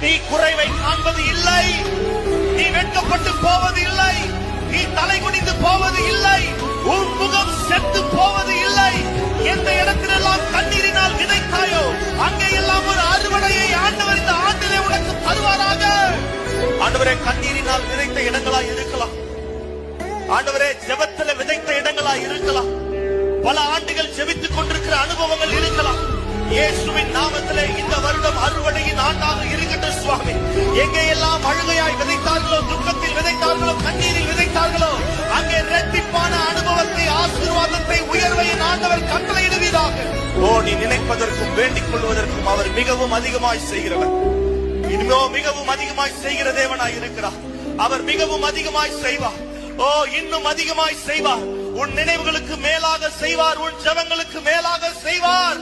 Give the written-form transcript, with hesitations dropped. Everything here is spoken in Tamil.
நீ குறைவை காண்பது இல்லை, நீ வெட்கப்பட்டு போவது இல்லை, நீ தலை குனிந்து போவது இல்லை, உன் முகம் செத்து போவது இல்லை. எந்த இடத்திலெல்லாம் கண்ணீரினால் விதைத்தாயோ அங்கே எல்லாம் ஒரு அறுவடையை ஆண்டவர் இந்த ஆண்டிலே உனக்கு தருவாராக. ஆண்டவரே, கண்ணீரினால் விதைத்த இடங்களாய் இருக்கலாம், ஆண்டவரே ஜெபத்திலே விதைத்த இடங்களாய் இருக்கலாம், பல ஆண்டுகள் ஜெபித்துக் கொண்டிருக்கிற அனுபவங்கள் இருக்கலாம். இயேசுவின் நாமத்திலே இந்த வருடம் அறுவடையின் ஆண்டாக இருக்கட்டும் சுவாமி. எங்கே எல்லாம் அழுகையாய் விதைத்தார்களோ, துக்கத்தில் விதைத்தார்களோ, கண்ணீரில் விதைத்தார்களோ அங்கே இரட்டிப்பான அனுபவத்தை, ஆசீர்வாதத்தை, உயர்வை ஆண்டவர் கட்டளையிடுவீராக. ஓ, நீ நினைப்பதற்கும் வேண்டிக் கொள்வதற்கும் அவர் மிகவும் அதிகமாய் செய்கிறவர். இன்னும் மிகவும் அதிகமாய் செய்கிற தேவனாய் இருக்கிறார். அவர் மிகவும் அதிகமாய் செய்வார். ஓ, இன்னும் அதிகமாய் செய்வார். உன் நினைவுகளுக்கு மேலாக செய்வார், உன் ஜெபங்களுக்கு மேலாக செய்வார்.